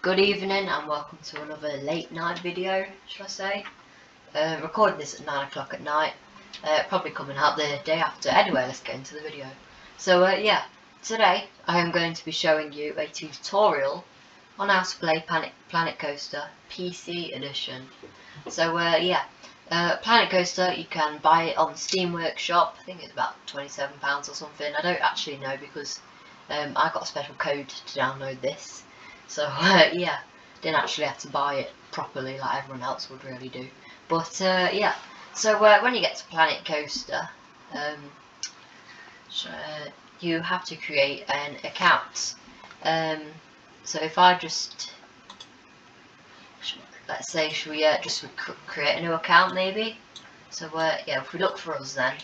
Good evening and welcome to another late night video, should I say. Recording this at 9 o'clock at night, probably coming out the day after. Anyway, let's get into the video. So yeah, today I am going to be showing you a tutorial on how to play Planet Coaster PC edition. So yeah, Planet Coaster, you can buy it on Steam Workshop. I think it's about £27 or something. I don't actually know because I got a special code to download this. So yeah, didn't actually have to buy it properly like everyone else would really do. But yeah, so when you get to Planet Coaster, you have to create an account. So if I just, let's say, should we just create a new account maybe? So yeah, if we look for us then,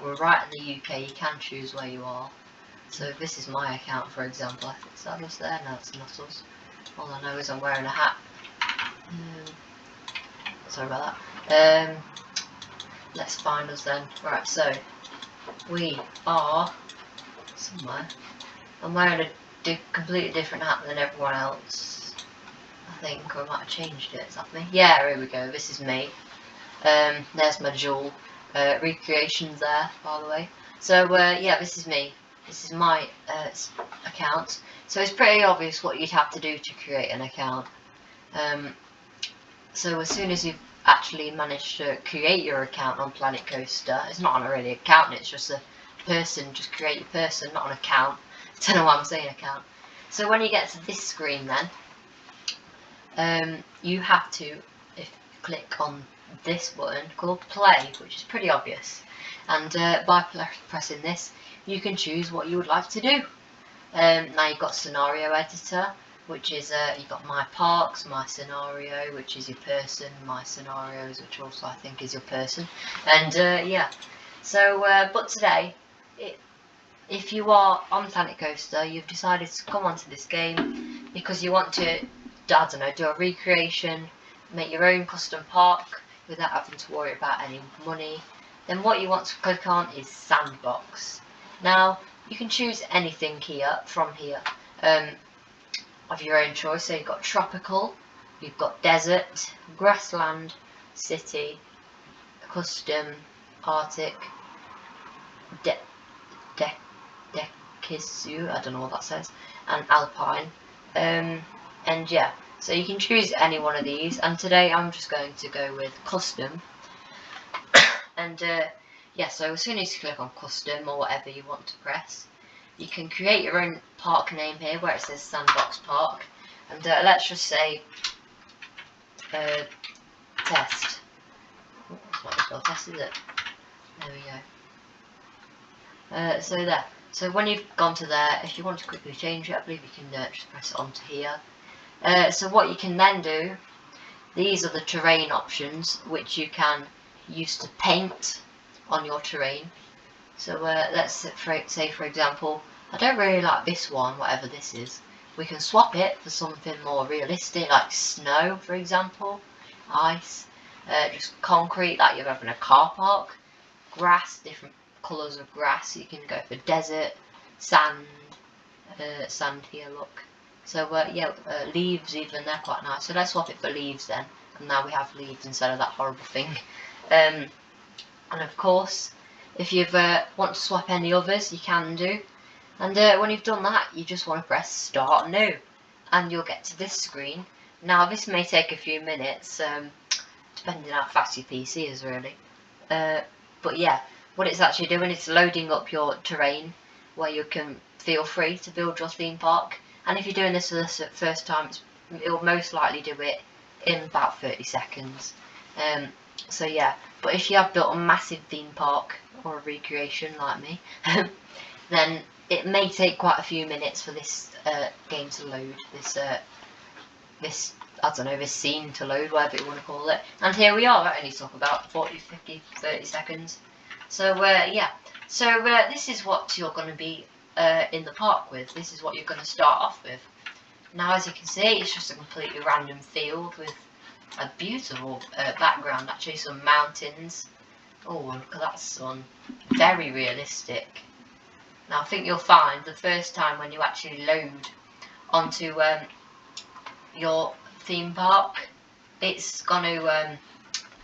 we're right in the UK, you can choose where you are. So if this is my account, for example, I think it's that us there. No, it's not us. All I know is I'm wearing a hat. Sorry about that. Let's find us then. Right, so we are somewhere. I'm wearing a completely different hat than everyone else. I think I might have changed it. Is that me? Yeah, here we go. This is me. There's my jewel. Recreations there, by the way. So yeah, this is me. This is my account. So it's pretty obvious what you'd have to do to create an account. So as soon as you've actually managed to create your account on Planet Coaster, it's not on a really account, it's just a person, just create your person, not an account. I don't know why I'm saying account. So when you get to this screen then, you have to click on this button called play, which is pretty obvious. And by pressing this, you can choose what you would like to do. Now you've got scenario editor, which is you've got my parks, my scenario, which is your person, my scenarios, which also I think is your person, and yeah. So but today, if you are on Planet Coaster, you've decided to come onto this game because you want to, I don't know, do a recreation, make your own custom park without having to worry about any money. Then what you want to click on is Sandbox. Now you can choose anything here from here of your own choice. So you've got tropical, you've got desert, grassland, city, custom, arctic, dekisu, I don't know what that says, and alpine. And yeah, so you can choose any one of these, and today I'm just going to go with custom. And yeah, so as soon as you click on custom or whatever you want to press, you can create your own park name here where it says Sandbox Park, and let's just say test. Oh, that's not the spell test, is it? There we go. So there. So when you've gone to there, if you want to quickly change it, I believe you can just press it onto here. So what you can then do, these are the terrain options which you can use to paint on your terrain. So let's say for example, I don't really like this one, whatever this is. We can swap it for something more realistic, like snow for example, ice, just concrete like you're having a car park, grass, different colours of grass. You can go for desert, sand, sand here, look. So yeah, leaves even, they're quite nice. So let's swap it for leaves then, and now we have leaves instead of that horrible thing. And of course, if you want to swap any others, you can do. And when you've done that, you just want to press Start New, and you'll get to this screen. Now this may take a few minutes, depending on how fast your PC is really. But yeah, what it's actually doing is loading up your terrain, where you can feel free to build your theme park. And if you're doing this for the first time, it will most likely do it in about 30 seconds. So yeah, but if you have built a massive theme park or a recreation like me, then it may take quite a few minutes for this game to load, this I don't know, this scene to load, whatever you want to call it. And here we are. That only took about 40, 50, 30 seconds. So yeah, so this is what you're going to be in the park with. This is what you're going to start off with. Now as you can see, it's just a completely random field with a beautiful background, actually some mountains. Oh, look at that sun, very realistic. Now I think you'll find the first time when you actually load onto your theme park, it's going to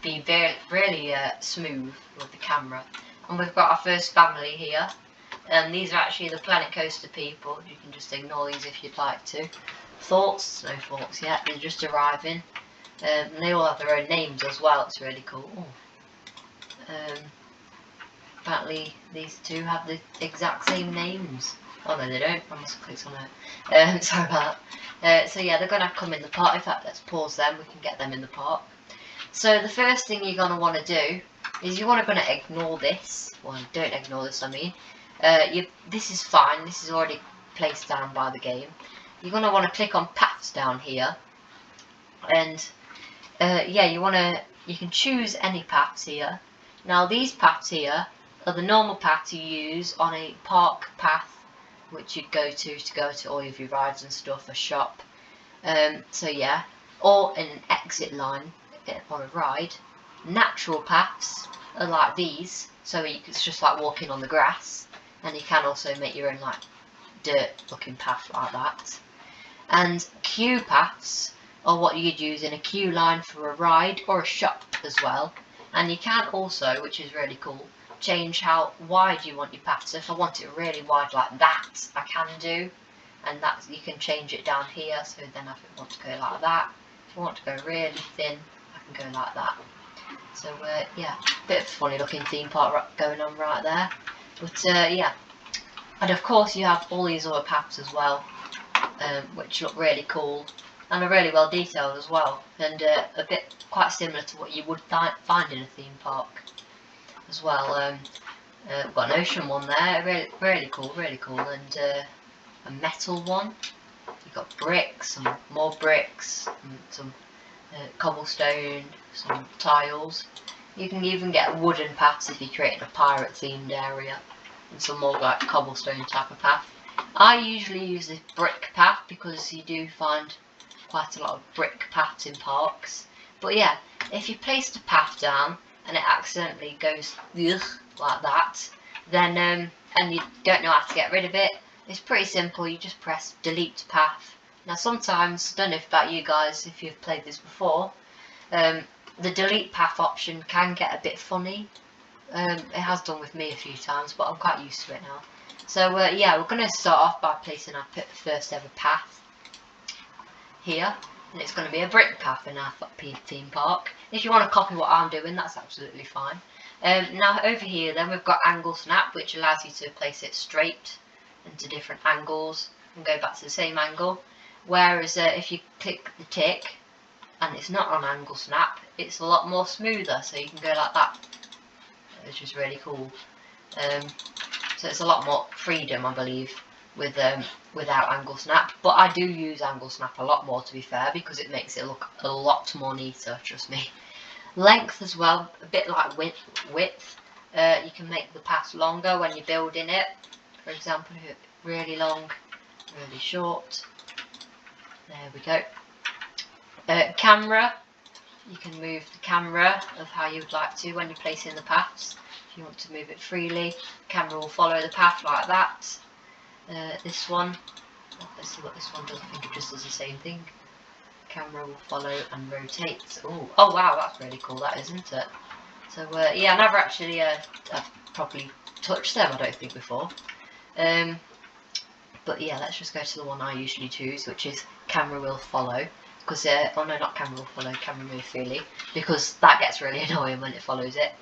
be really smooth with the camera. And we've got our first family here, and these are actually the Planet Coaster people. You can just ignore these if you'd like to. Thoughts? No thoughts yet, they're just arriving. And they all have their own names as well, it's really cool. Apparently these two have the exact same names. Oh no, they don't. I must have clicked on it. Sorry about that. So yeah, they're going to come in the park. In fact, let's pause them. We can get them in the park. So the first thing you're going to want to do is you want to ignore this. Well, don't ignore this, I mean. This is fine. This is already placed down by the game. You're going to want to click on paths down here. And yeah, you can choose any paths here. Now these paths here are the normal paths you use on a park path, which you'd go to all of your rides and stuff, a shop. So yeah, or an exit line on a ride. Natural paths are like these, so it's just like walking on the grass, and you can also make your own like dirt looking path like that. And queue paths are what you'd use in a queue line for a ride or a shop as well. And you can also, which is really cool, change how wide you want your path. So if I want it really wide like that, I can do, and that you can change it down here. So then if I want to go like that, if I want to go really thin, I can go like that. So yeah, bit of a funny looking theme park going on right there. But yeah, and of course you have all these other paths as well, which look really cool and are really well detailed as well, and a bit quite similar to what you would find in a theme park as well. We've got an ocean one there, really cool, and a metal one. You've got bricks, some more bricks, and some cobblestone, some tiles. You can even get wooden paths if you're creating a pirate themed area, and some more like cobblestone type of path. I usually use this brick path because you do find quite a lot of brick paths in parks. But yeah, if you placed a path down and it accidentally goes like that, then and you don't know how to get rid of it, it's pretty simple. You just press delete path. Now sometimes, I don't know about you guys if you've played this before, the delete path option can get a bit funny. It has done with me a few times, but I'm quite used to it now. So yeah, we're going to start off by placing our first ever path here, and it's going to be a brick path in our theme park. If you want to copy what I'm doing, that's absolutely fine. Now over here then we've got angle snap, which allows you to place it straight into different angles and go back to the same angle. Whereas if you click the tick and it's not on angle snap, it's a lot more smoother, so you can go like that, which is really cool. So it's a lot more freedom, I believe, with without angle snap. But I do use angle snap a lot more, to be fair, because it makes it look a lot more neater, trust me. Length as well, a bit like width. You can make the path longer when you're building it. For example, really long, really short. There we go. Camera, you can move the camera of how you would like to when you're placing the paths. If you want to move it freely, the camera will follow the path like that. This one, let's see what this one does. I think it just does the same thing. Camera will follow and rotate. Ooh. Oh wow, that's really cool, that isn't it? So yeah, I never actually properly touched them, I don't think, before. But yeah, let's just go to the one I usually choose, which is camera will follow. Because oh no, not camera will follow, camera move freely, because that gets really annoying when it follows it.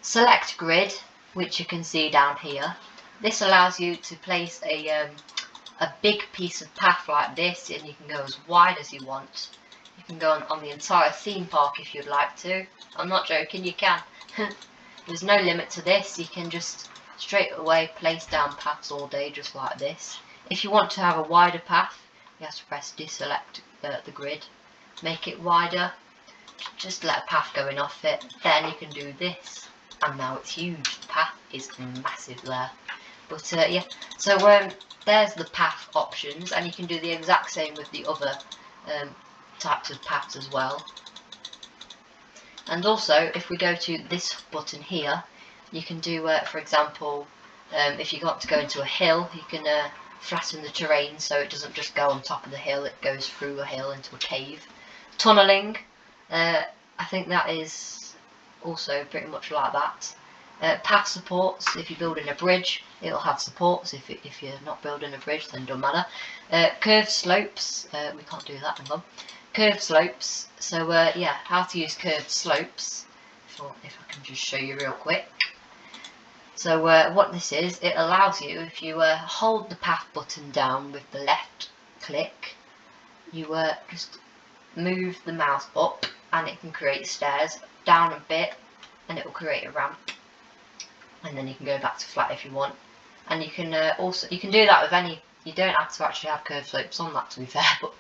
Select grid, which you can see down here. This allows you to place a big piece of path like this, and you can go as wide as you want. You can go on the entire theme park if you'd like to. I'm not joking, you can. There's no limit to this. You can just straight away place down paths all day just like this. If you want to have a wider path, you have to press deselect the grid, make it wider, just let a path going off it, then you can do this, and now it's huge. The path is massive there. But yeah, so there's the path options, and you can do the exact same with the other types of paths as well. And also, if we go to this button here, you can do, for example, if you want to go into a hill, you can flatten the terrain so it doesn't just go on top of the hill, it goes through a hill into a cave. Tunnelling, I think that is also pretty much like that. Path supports, if you're building a bridge, it'll have supports. If you're not building a bridge, then it doesn't matter. Curved slopes, we can't do that, hang on. Curved slopes, so yeah, how to use curved slopes, if I can just show you real quick. So what this is, it allows you, if you hold the path button down with the left click, you just move the mouse up and it can create stairs, down a bit and it will create a ramp, and then you can go back to flat if you want. And you can you can do that with any, you don't have to actually have curved slopes on that, to be fair, but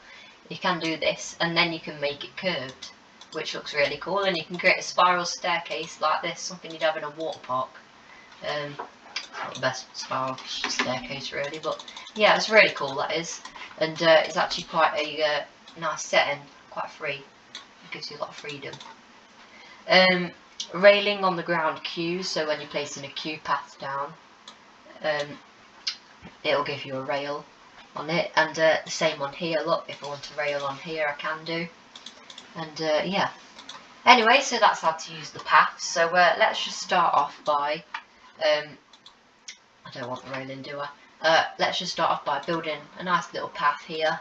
you can do this and then you can make it curved, which looks really cool, and you can create a spiral staircase like this, something you'd have in a water park. It's not the best spiral staircase really, but yeah, it's really cool, that is. And it's actually quite a nice setting, quite free. It gives you a lot of freedom. Railing on the ground queues, so when you're placing a queue path down, it'll give you a rail on it. And the same on here, look, if I want to rail on here I can do. And yeah. Anyway, so that's how to use the path. So let's just start off by I don't want the railing, do I? Let's just start off by building a nice little path here.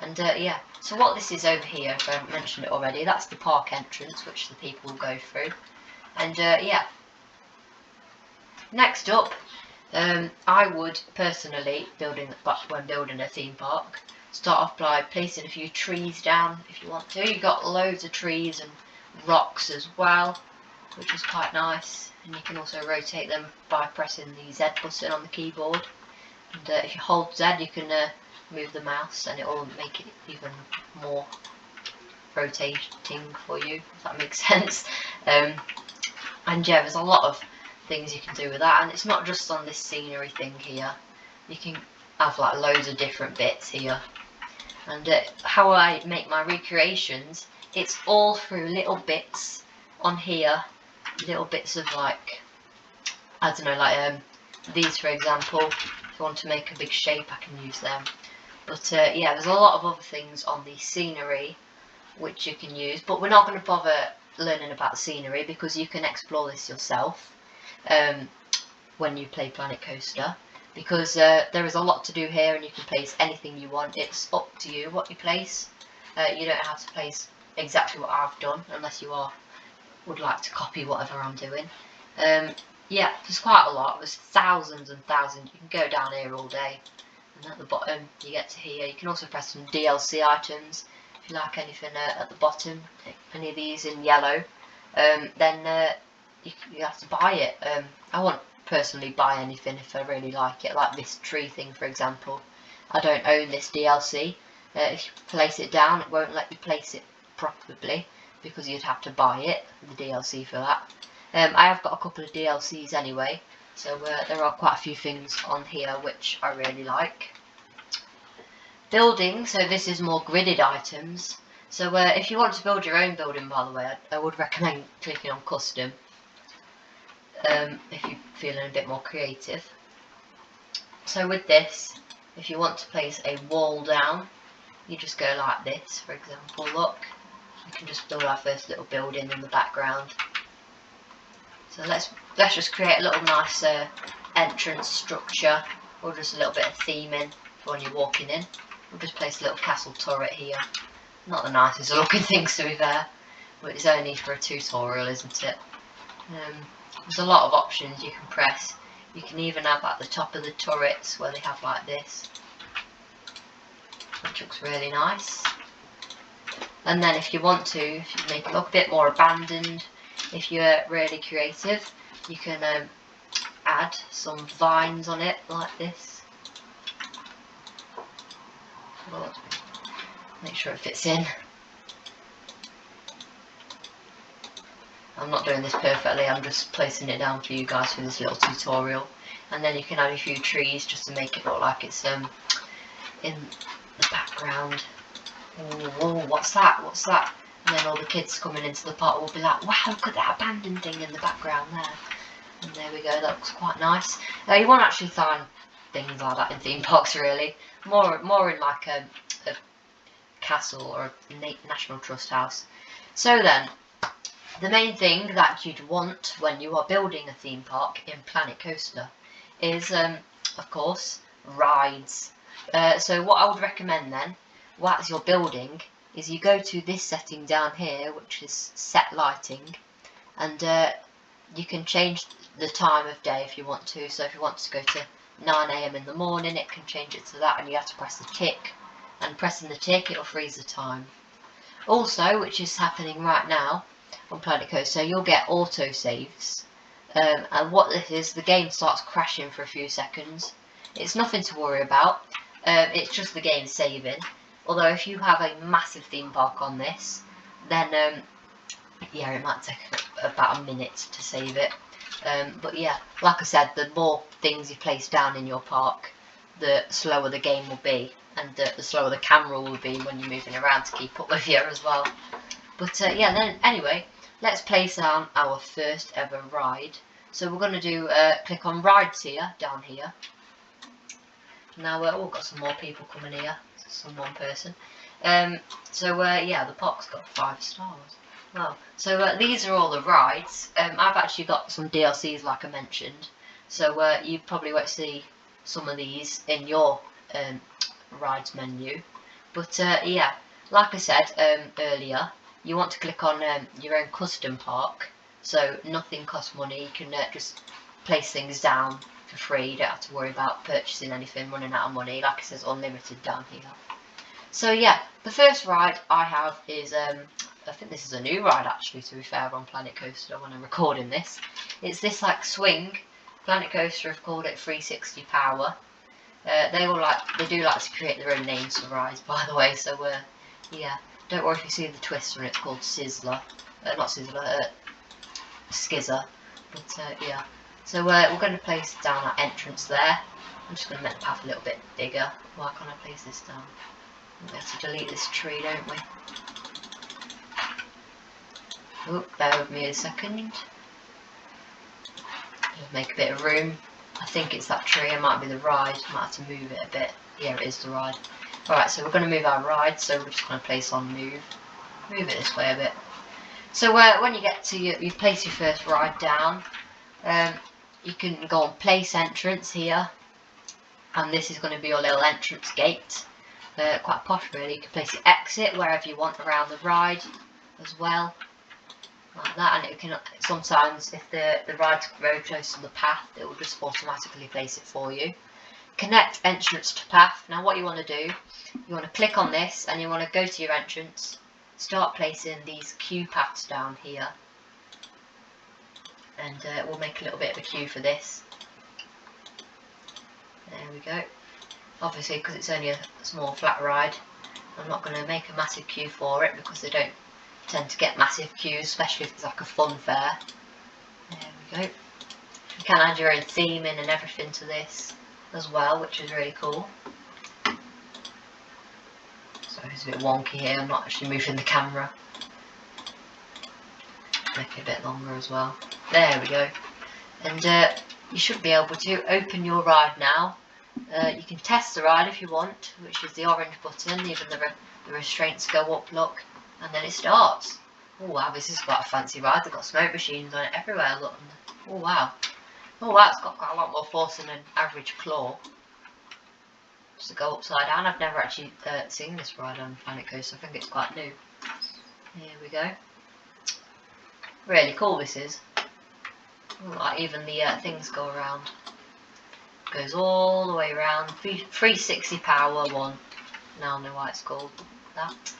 And yeah, so what this is over here, if I haven't mentioned it already, that's the park entrance, which the people will go through. And yeah, next up, I would personally, when building a theme park, start off by placing a few trees down if you want to. You've got loads of trees and rocks as well, which is quite nice. And you can also rotate them by pressing the Z button on the keyboard. And if you hold Z, you can move the mouse and it will make it even more rotating for you, if that makes sense. And yeah, there's a lot of things you can do with that, and it's not just on this scenery thing here. You can have like loads of different bits here. And how I make my recreations, it's all through little bits on here, little bits of like, I don't know, like these for example. If you want to make a big shape, I can use them. But yeah, there's a lot of other things on the scenery which you can use, but we're not going to bother learning about the scenery because you can explore this yourself when you play Planet Coaster, because there is a lot to do here and you can place anything you want. It's up to you what you place. You don't have to place exactly what I've done unless you would like to copy whatever I'm doing. Yeah, there's quite a lot. There's thousands and thousands. You can go down here all day. And at the bottom you get to here. You can also press some DLC items if you like anything at the bottom, any of these in yellow. Then you have to buy it. I won't personally buy anything if I really like it, like this tree thing for example. I don't own this DLC. If you place it down, it won't let you place it properly because you'd have to buy it, the DLC for that. I have got a couple of DLCs anyway, so there are quite a few things on here which I really like. Building, so this is more gridded items. So if you want to build your own building, by the way, I would recommend clicking on custom if you're feeling a bit more creative. So with this, if you want to place a wall down, you just go like this, for example, look. You can just build our first little building in the background. So let's just create a little nice entrance structure, or just a little bit of theming for when you're walking in. We'll just place a little castle turret here. Not the nicest looking things, to be fair, but it's only for a tutorial, isn't it? There's a lot of options you can press. You can even have at the top of the turrets where they have like this, which looks really nice. And then if you want to, if you make it look a bit more abandoned, if you're really creative, you can add some vines on it like this. Make sure it fits in. I'm not doing this perfectly, I'm just placing it down for you guys for this little tutorial. And then you can add a few trees just to make it look like it's in the background. Oh, what's that? What's that? And then all the kids coming into the park will be like, wow, look at that abandoned thing in the background there. And there we go, that looks quite nice. You won't actually find things like that in theme parks really. More in like a castle or a National Trust house. So then, the main thing that you'd want when you are building a theme park in Planet Coaster is, of course, rides. So what I would recommend then, whilst you're building, is you go to this setting down here, which is set lighting, and you can change the time of day if you want to. So if you want to go to 9 AM in the morning, it can change it to that, and you have to press the tick, and pressing the tick it will freeze the time. Also, which is happening right now on Planet Coaster, you'll get auto saves, and what this is, the game starts crashing for a few seconds. It's nothing to worry about, it's just the game saving. Although if you have a massive theme park on this, then yeah, it might take about a minute to save it. But yeah, like I said, the more things you place down in your park, the slower the game will be, and the slower the camera will be when you're moving around to keep up with you as well. But yeah, then anyway, let's place down our first ever ride. So we're going to do click on rides here, down here. Now we've got some more people coming here, some one person. So yeah, the park's got 5 stars. Wow. So these are all the rides. I've actually got some DLCs like I mentioned. So you probably won't see some of these in your rides menu. But yeah, like I said earlier, you want to click on your own custom park. So nothing costs money. You can just place things down for free. You don't have to worry about purchasing anything, running out of money. Like it says, unlimited down here. So yeah, the first ride I have is, I think this is a new ride actually, to be fair, on Planet Coaster when I'm recording this. It's this like swing. Planet Coaster have called it 360 Power. They do like to create their own names for rides, by the way. So yeah, don't worry if you see the twist when it's called Sizzler, not Sizzler, Skizzer. But yeah, so we're going to place down our entrance there. I'm just going to make the path a little bit bigger. Why can't I place this down? We have to delete this tree, don't we? Oh, bear with me a second. Just make a bit of room. I think it's that tree, it might be the ride. I might have to move it a bit. Yeah, it is the ride. Alright, so we're going to move our ride, so we're just going to place on move. Move it this way a bit. So when you get to you place your first ride down, you can go on place entrance here, and this is going to be your little entrance gate. Quite posh really. You can place your exit wherever you want around the ride as well, like that, and it can sometimes, if the ride's very close to the path, it will just automatically place it for you. Connect entrance to path. Now what you want to do, you want to click on this and you want to go to your entrance, start placing these queue paths down here, and we'll make a little bit of a queue for this. There we go. Obviously, because it's only a small flat ride, I'm not going to make a massive queue for it, because they don't tend to get massive queues, especially if it's like a fun fair. There we go. You can add your own theme in and everything to this as well, which is really cool. So it's a bit wonky here, I'm not actually moving the camera. Make it a bit longer as well. There we go. And you should be able to open your ride now. You can test the ride if you want, which is the orange button. Even the restraints go up, look, and then it starts. Oh wow, this is quite a fancy ride. They've got smoke machines on it everywhere, look. Oh wow. Oh wow, it's got quite a lot more force than an average claw. Just to go upside down. I've never actually seen this ride on Planet Coaster. I think it's quite new. Here we go. Really cool this is. Like even the things go around. Goes all the way around. 360 Power one. Now I know why it's called that.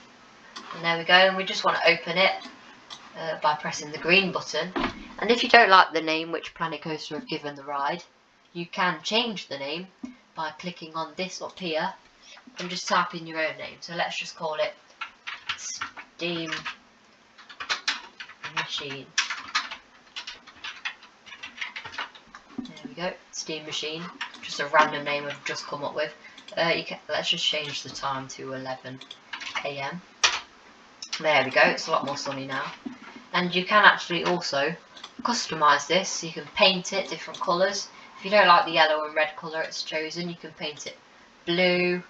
And there we go. And we just want to open it by pressing the green button. And if you don't like the name which Planet Coaster have given the ride, you can change the name by clicking on this up here and just type in your own name. So let's just call it Steam Machine. There we go, Steam Machine. Just a random name I've just come up with. Let's just change the time to 11 AM. There we go, it's a lot more sunny now. And you can actually also customise this, so you can paint it different colours. If If you don't like the yellow and red colour it's chosen, you can paint it blue,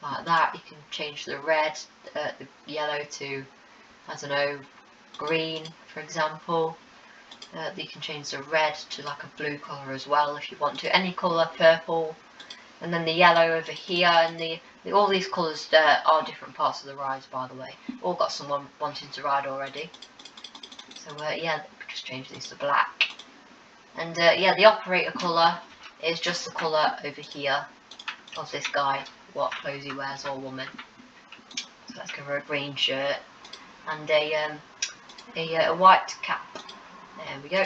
like that. You can change the red, the yellow to, I don't know, green, for example. You can change the red to like a blue colour as well if you want to. Any colour, purple. And then the yellow over here, and all these colours are different parts of the rides, by the way. All got someone wanting to ride already. So yeah, just change these to black. And yeah, the operator colour is just the colour over here of this guy, what clothes he wears, or woman. So let's go for a green shirt and a white cap. There we go.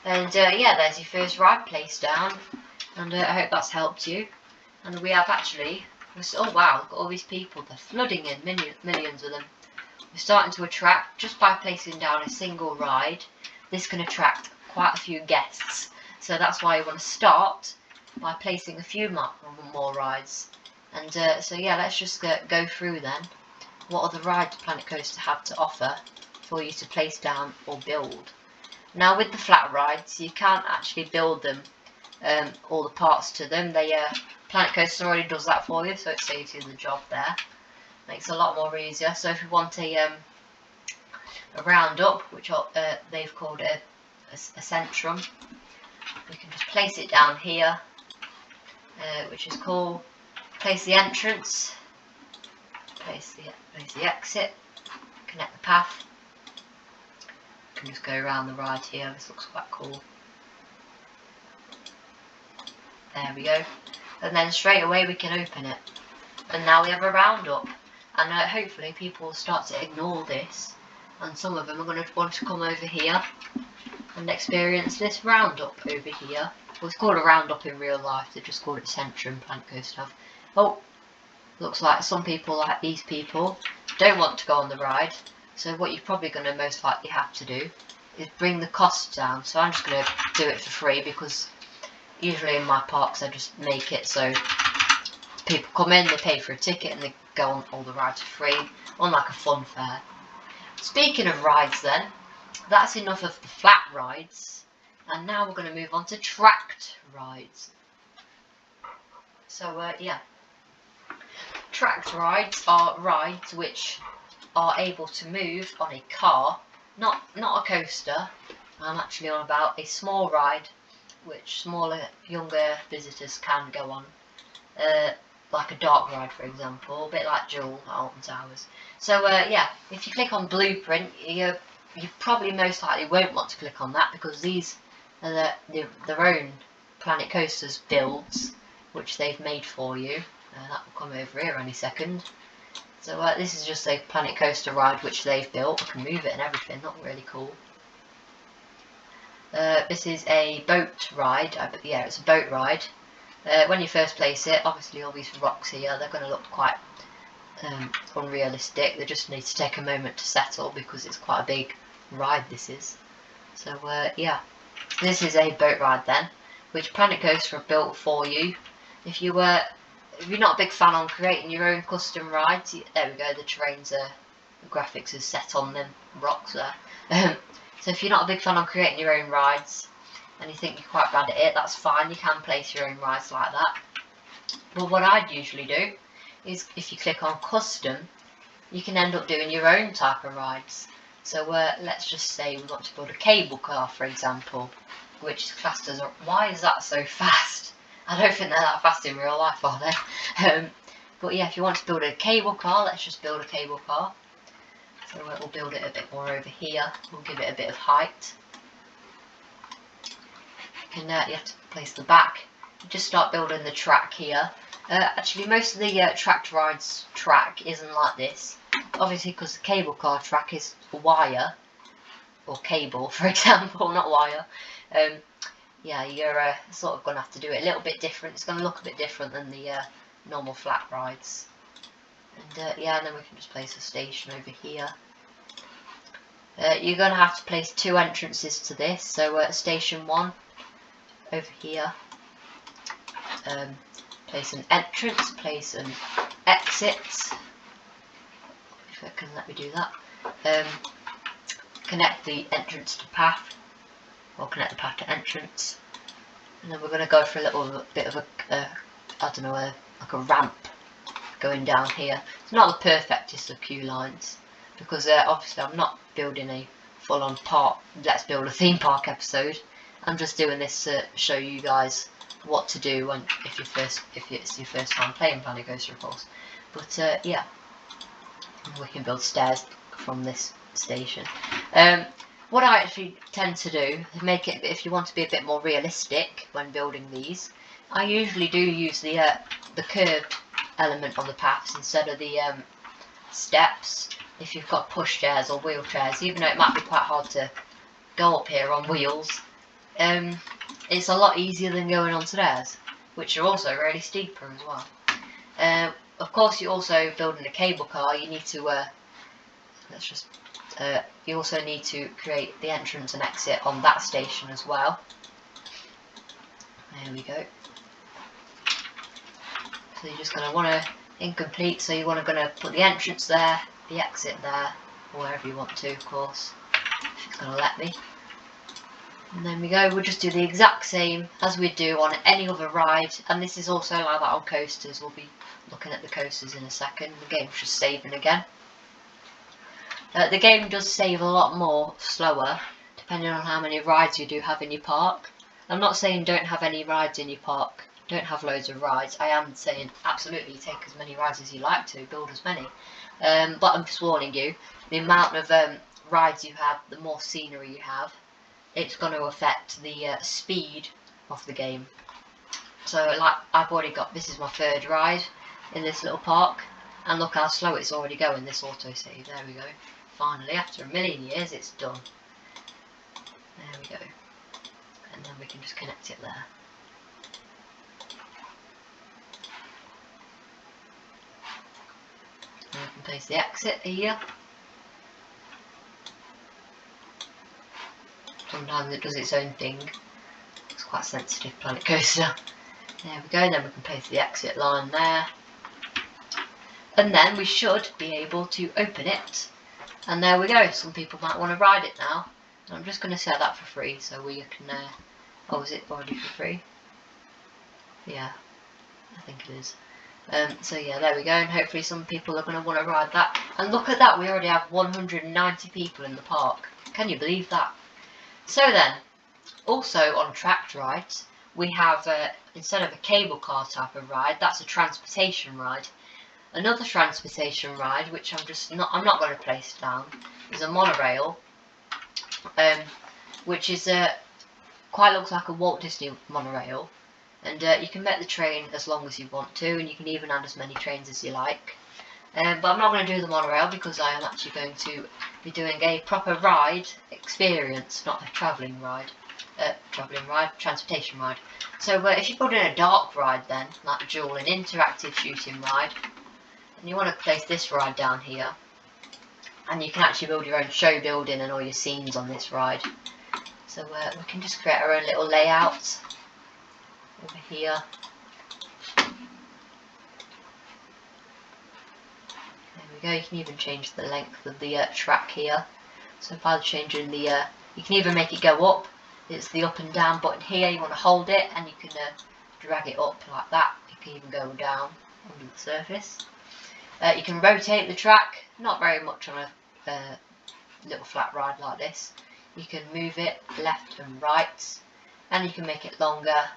And yeah, there's your first ride place down. And I hope that's helped you. And we have actually, oh wow, look at all these people, they're flooding in, millions of them. We're starting to attract, just by placing down a single ride, this can attract quite a few guests. So that's why you want to start by placing a few more rides. And so yeah, let's just go through then. What other rides Planet Coaster have to offer for you to place down or build. Now with the flat rides, you can't actually build them all the parts to them. Planet Coaster already does that for you, so it saves you the job there. Makes it a lot more easier. So if you want a roundup, which they've called a centrum, we can just place it down here, which is cool. Place the entrance, place the exit, connect the path. You can just go around the ride here. This looks quite cool. There we go. And then straight away we can open it. And now we have a roundup. And hopefully people will start to ignore this. And some of them are going to want to come over here and experience this roundup over here. Well, it's called a roundup in real life. They just called it Centrum, Planet Coaster have. Oh, looks like some people, like these people, don't want to go on the ride. So what you're probably going to most likely have to do is bring the cost down. So I'm just going to do it for free, because usually in my parks I just make it so people come in, they pay for a ticket and they go on all the rides for free, unlike a fun fair. Speaking of rides then, that's enough of the flat rides, and now we're going to move on to tracked rides. So yeah, tracked rides are rides which are able to move on a car, not a coaster. I'm actually on about a small ride which smaller, younger visitors can go on, like a dark ride, for example, a bit like Jewel at Alton Towers. So yeah, if you click on Blueprint, you probably most likely won't want to click on that, because these are their own Planet Coasters builds, which they've made for you. That will come over here any second. So this is just a Planet Coaster ride which they've built. I can move it and everything, not really cool. This is a boat ride. Yeah, it's a boat ride. When you first place it, obviously all these rocks here, they're going to look quite unrealistic. They just need to take a moment to settle, because it's quite a big ride this is. So yeah, this is a boat ride then, which Planet Coaster have built for you. If you're not a big fan on creating your own custom rides, there we go, the terrains are, the graphics is set on them rocks there. So if you're not a big fan on creating your own rides, and you think you're quite bad at it, that's fine, you can place your own rides like that. But what I'd usually do is, if you click on custom, you can end up doing your own type of rides. So let's just say we want to build a cable car, for example, which is classed as why is that so fast? I don't think they're that fast in real life, are they? But yeah, if you want to build a cable car, let's just build a cable car. So we'll build it a bit more over here. We'll give it a bit of height. You have to place the back. You just start building the track here. Actually, most of the tracked rides track isn't like this. Obviously, because the cable car track is wire, or cable, for example, not wire. Yeah, you're sort of going to have to do it a little bit different. It's going to look a bit different than the normal flat rides. And yeah, and then we can just place a station over here. You're going to have to place 2 entrances to this. So station 1 over here. Place an entrance, place an exit. If it can let me do that. Connect the entrance to path, or connect the path to entrance. And then we're going to go for a little bit of a I don't know, like a ramp going down here. It's not the perfectest of queue lines because obviously I'm not building a full-on park. Let's build a theme park episode. I'm just doing this to show you guys what to do when if it's your first time playing Planet Coaster, of course. But yeah, we can build stairs from this station. What I actually tend to do to make it, if you want to be a bit more realistic when building these, I usually do use the curved element on the paths instead of the steps. If you've got pushchairs or wheelchairs, even though it might be quite hard to go up here on wheels, it's a lot easier than going on stairs, which are also really steeper as well. Of course, you're also building a cable car. You need to you also need to create the entrance and exit on that station as well. There we go. So you're just going to want to incomplete. So you want to put the entrance there, the exit there, or wherever you want to, of course. If it's going to let me. And then we go. We'll just do the exact same as we do on any other ride. And this is also like that on coasters. We'll be looking at the coasters in a second. The game's just saving again. The game does save a lot more slower depending on how many rides you do have in your park. I'm not saying don't have any rides in your park, don't have loads of rides. I am saying absolutely take as many rides as you like to, build as many. But I'm just warning you, the amount of rides you have, the more scenery you have, it's going to affect the speed of the game. So like I've already got, this is my third ride in this little park, and look how slow it's already going, this autosave. There we go. Finally, after a million years, it's done. There we go. And then we can just connect it there. And we can place the exit here. Sometimes it does its own thing. It's quite sensitive, Planet Coaster. There we go, and then we can place the exit line there. And then we should be able to open it. And there we go. Some people might want to ride it now. And I'm just going to set that for free so we can... oh, is it already for free? Yeah, I think it is. So yeah, there we go. And hopefully some people are going to want to ride that. And look at that, we already have 190 people in the park. Can you believe that? So then, also on tracked rides, we have, instead of a cable car type of ride, that's a transportation ride. Another transportation ride, which I'm not going to place down, is a monorail, which is quite looks like a Walt Disney monorail, and you can make the train as long as you want to, and you can even add as many trains as you like. But I'm not going to do the monorail because I am actually going to be doing a proper ride experience, not a travelling ride. Transportation ride. So if you put in a dark ride then, like Jewel, an interactive shooting ride, and you want to place this ride down here, and you can actually build your own show building and all your scenes on this ride. So we can just create our own little layout over here. There we go. You can even change the length of the track here. So if I was changing the, you can even make it go up. It's the up and down button here. You want to hold it and you can drag it up like that. You can even go down under the surface. You can rotate the track, not very much on a little flat ride like this. You can move it left and right, and you can make it longer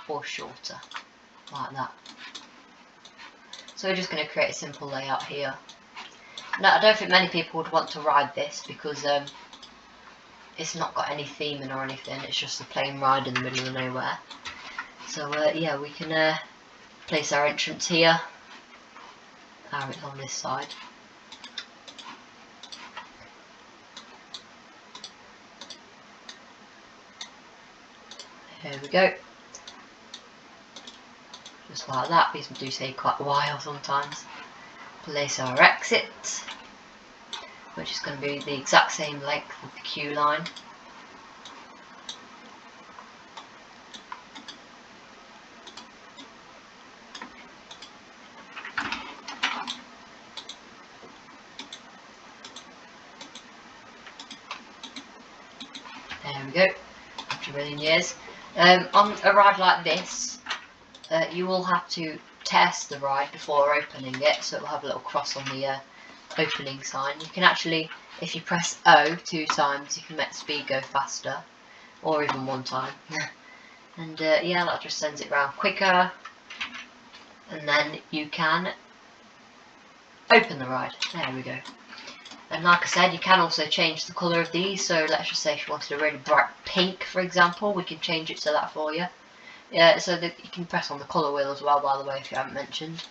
or shorter, like that. So we're just going to create a simple layout here. Now I don't think many people would want to ride this because it's not got any theming or anything, it's just a plain ride in the middle of nowhere. So yeah, we can place our entrance here. It's on this side. There we go. Just like that. These do take quite a while sometimes. Place our exit, which is going to be the exact same length of the queue line. There we go, after a million years. On a ride like this, you will have to test the ride before opening it, so it will have a little cross on the opening sign. You can actually, if you press O 2 times, you can make the speed go faster, or even 1 time. And yeah, that just sends it round quicker, and then you can open the ride. There we go. And like I said, you can also change the colour of these, so let's just say if you wanted a really bright pink, for example, we can change it to that for you. So that you can press on the colour wheel as well, by the way, if you haven't mentioned.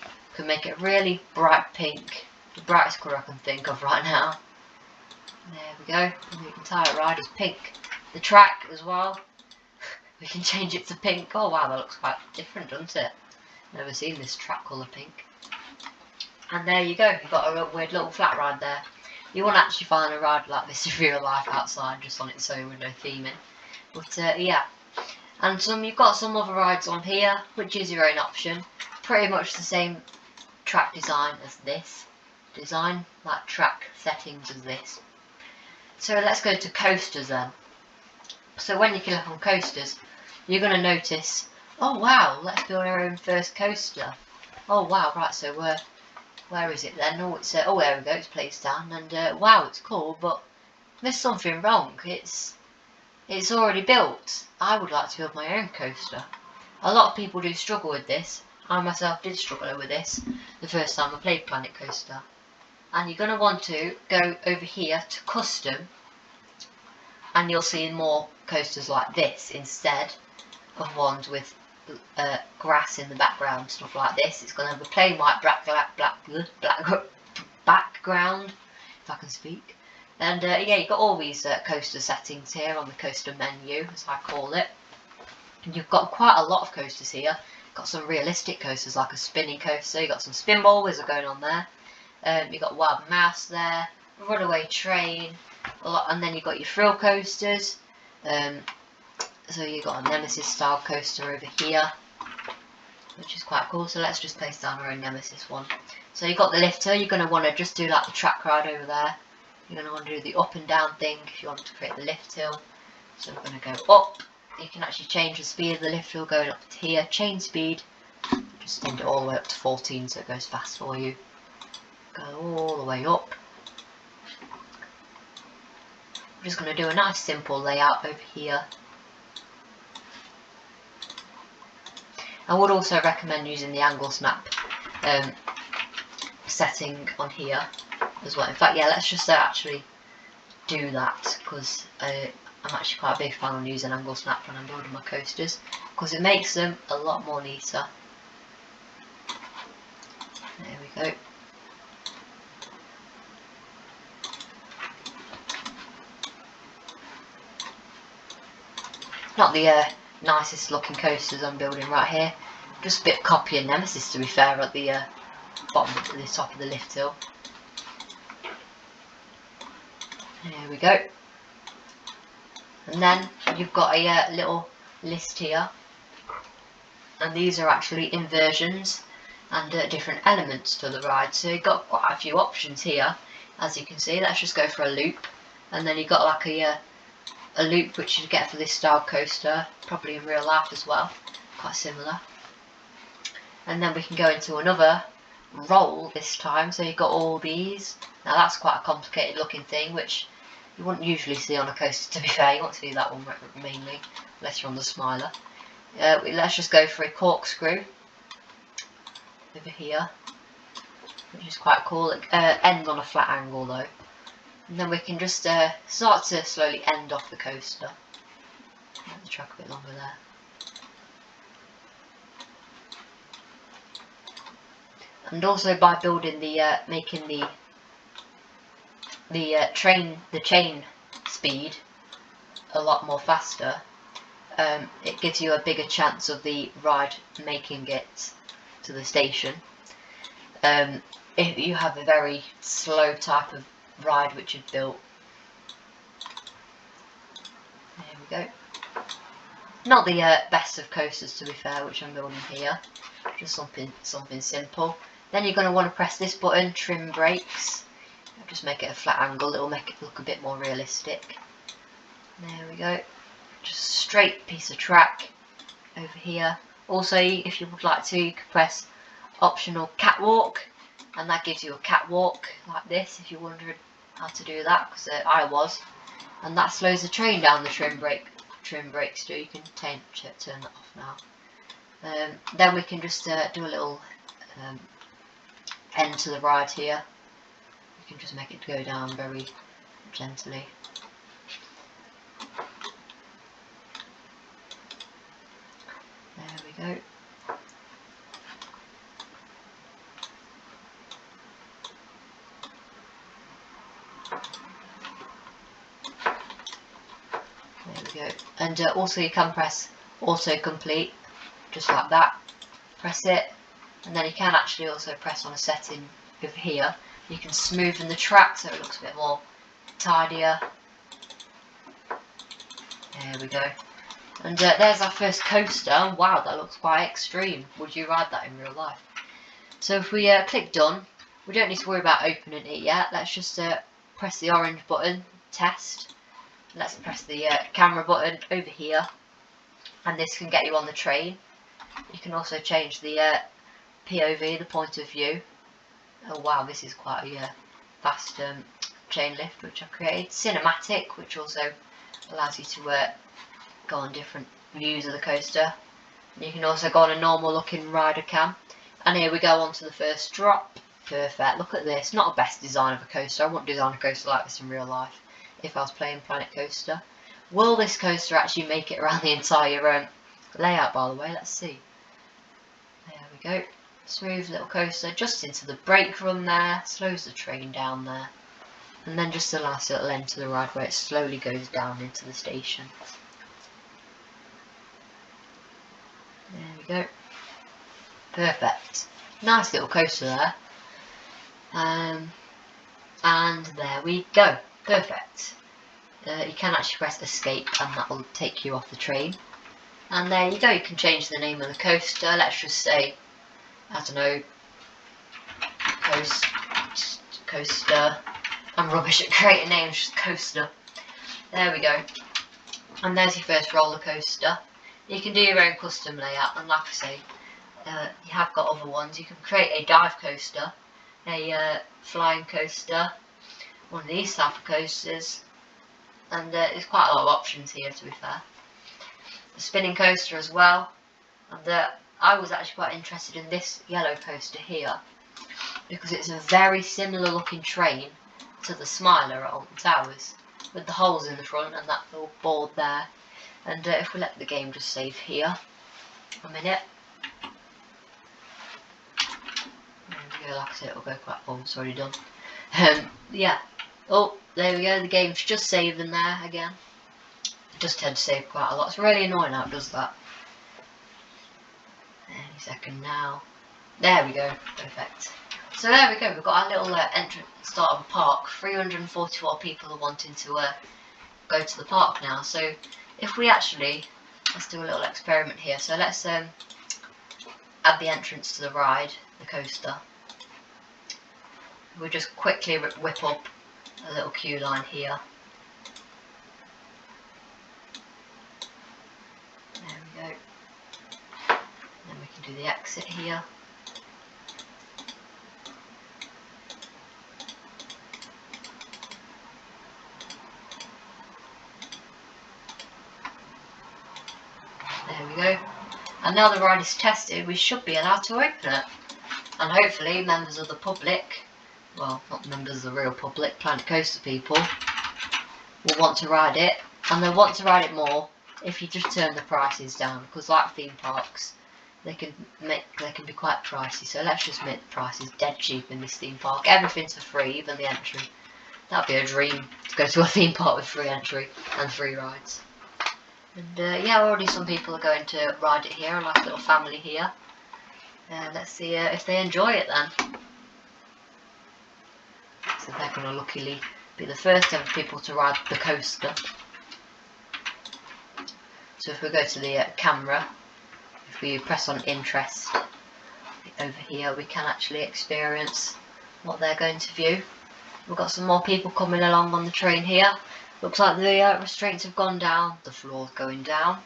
You can make it really bright pink, the brightest colour I can think of right now. There we go, and the entire ride is pink. The track as well, we can change it to pink. Oh wow, that looks quite different, doesn't it? Never seen this track colour pink. And there you go, you've got a weird little flat ride there. You won't actually find a ride like this in real life outside, just on its own with no theming. But yeah. And you've got some other rides on here, which is your own option. Pretty much the same track design as this. Like track settings as this. So let's go to coasters then. So when you click on coasters, you're going to notice, oh wow, let's build our own first coaster. Oh wow, right, so where is it then? Oh, it's oh, there we go, it's placed down, and wow, it's cool, but there's something wrong. It's already built. I would like to build my own coaster. A lot of people do struggle with this. I myself did struggle with this the first time I played Planet Coaster. And you're going to want to go over here to custom, and you'll see more coasters like this instead of ones with grass in the background, stuff like this. It's going to have a plain white black background, if I can speak. And yeah, you've got all these coaster settings here on the coaster menu, as I call it. And you've got quite a lot of coasters here. Got some realistic coasters like a spinning coaster. You've got some spinball wheels going on there. You've got Wild Mouse there, a runaway train, and then you've got your thrill coasters. So you've got a Nemesis style coaster over here, which is quite cool. So let's just place down our own Nemesis one. So you've got the lifter. You're going to want to just do like the track ride over there. You're going to want to do the up and down thing if you want to create the lift hill. So we're going to go up. You can actually change the speed of the lift hill going up to here. Chain speed. Just send it all the way up to 14 so it goes fast for you. Go all the way up. I'm just going to do a nice simple layout over here. I would also recommend using the angle snap setting on here as well. In fact, yeah, let's just actually do that, because I'm actually quite a big fan of using angle snap when I'm building my coasters, because it makes them a lot more neater. There we go. Not the nicest looking coasters I'm building right here. Just a bit copy and Nemesis, to be fair, at the bottom, at the top of the lift hill. There we go. And then you've got a little list here, and these are actually inversions and different elements to the ride. So you've got quite a few options here, as you can see. Let's just go for a loop, and then you've got like a loop which you get for this style coaster, probably in real life as well, quite similar. And then we can go into another roll this time. So you've got all these. Now that's quite a complicated looking thing, which you wouldn't usually see on a coaster, to be fair. You want to see that one mainly, unless you're on the Smiler. Let's just go for a corkscrew over here, which is quite cool. It ends on a flat angle though. And then we can just start to slowly end off the coaster. Make the track a bit longer there. And also by building the making the chain speed a lot more faster, it gives you a bigger chance of the ride making it to the station. If you have a very slow type of ride which you've built. There we go. Not the best of coasters, to be fair, which I'm building here. Just something simple. Then you're going to want to press this button, trim brakes. Just make it a flat angle. It'll make it look a bit more realistic. There we go. just a straight piece of track over here. Also, if you would like to, you can press optional Catwalk, and that gives you a catwalk like this if you're wondering how to do that, because I was. And that slows the train down. The trim brakes do. You can turn that off now. Then we can just do a little end to the ride here. You can just make it go down very gently. There we go. There we go. And also you can press auto complete, just like that. Press it, and then you can actually also press on a setting over here. You can smoothen the track so it looks a bit more tidier. There we go. And there's our first coaster. Wow, that looks quite extreme. Would you ride that in real life? So if we click done, we don't need to worry about opening it yet. Let's just press the orange button, test. Let's press the camera button over here, and this can get you on the train. You can also change the POV, the point of view. Oh wow, this is quite a fast chain lift which I've created. Cinematic, which also allows you to go on different views of the coaster. You can also go on a normal looking rider cam. And here we go on to the first drop. Perfect, look at this. Not a best design of a coaster. I wouldn't design a coaster like this in real life if I was playing Planet Coaster. Will this coaster actually make it around the entire layout, by the way? Let's see. There we go. Smooth little coaster just into the brake run there. Slows the train down there. And then just a last little end to the ride where it slowly goes down into the station. There we go. Perfect. Nice little coaster there. And there we go. Perfect. You can actually press escape and that will take you off the train. And there you go. You can change the name of the coaster. Let's just say, I don't know, coaster. I'm rubbish at creating names, just coaster. There we go. And there's your first roller coaster. You can do your own custom layout, and like I say, you have got other ones. You can create a dive coaster, a flying coaster, one of these type of coasters, and there's quite a lot of options here, to be fair. A spinning coaster as well, and I was actually quite interested in this yellow coaster here because it's a very similar looking train to the Smiler at Alton Towers, with the holes in the front and that little board there. And if we let the game just save here a minute, yeah, like I said, it'll go quite. Oh, it's already done. Yeah. Oh, there we go. The game's just saving there again. It does tend to save quite a lot. It's really annoying how it does that. Any second now. There we go. Perfect. So there we go. We've got our little entrance start of a park. 344 people are wanting to go to the park now. So if we actually, let's do a little experiment here. So let's add the entrance to the ride, the coaster. We'll just quickly whip up a little queue line here. There we go. Then we can do the exit here. There we go. And now the ride is tested, we should be allowed to open it. And hopefully members of the public, well, not members of the real public, Planet Coaster people, will want to ride it. And they'll want to ride it more if you just turn the prices down, because like theme parks, they can be quite pricey. So let's just make the prices dead cheap in this theme park. Everything's for free, even the entry. That'd be a dream, to go to a theme park with free entry and free rides. And yeah, already some people are going to ride it here, a nice little family here. Let's see if they enjoy it then. So they're going to luckily be the first ever people to ride the coaster. So if we go to the camera, if we press on interest over here, we can actually experience what they're going to view. We've got some more people coming along on the train here. Looks like the restraints have gone down, the floor's going down,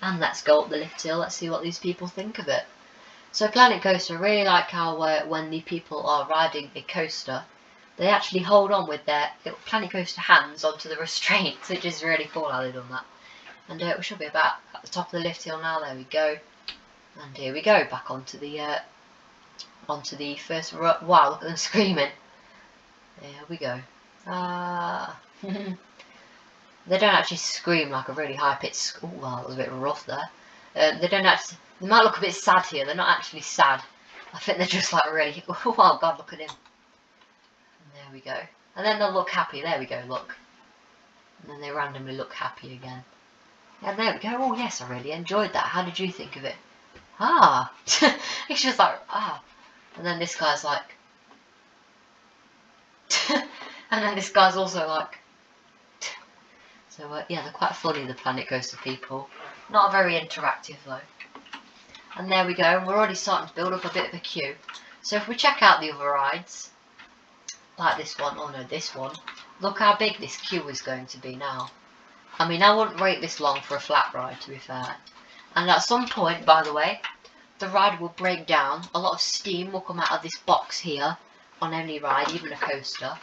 and let's go up the lift hill. Let's see what these people think of it. So Planet Coaster, I really like how when the people are riding a coaster, they actually hold on with their little Planet Coaster hands onto the restraints, which is really cool how they've done that. And we should be about at the top of the lift hill now. There we go. And here we go, back onto the first run. Wow, look at them screaming. There we go. They don't actually scream like a really high pitched. Oh, wow, that was a bit rough there. They don't actually. They might look a bit sad here. They're not actually sad. I think they're just like really. Oh God, look at him. And there we go. And then they'll look happy. There we go. Look. And then they randomly look happy again. And there we go. Oh yes, I really enjoyed that. How did you think of it? Ah. It's just like ah. And then this guy's like. And then this guy's also like. So yeah, they're quite funny, the Planet Coaster people. Not very interactive though. And there we go, and we're already starting to build up a bit of a queue. So if we check out the other rides, like this one, oh no, this one, look how big this queue is going to be now. I mean, I wouldn't wait this long for a flat ride, to be fair. And at some point, by the way, the ride will break down. A lot of steam will come out of this box here on any ride, even a coaster.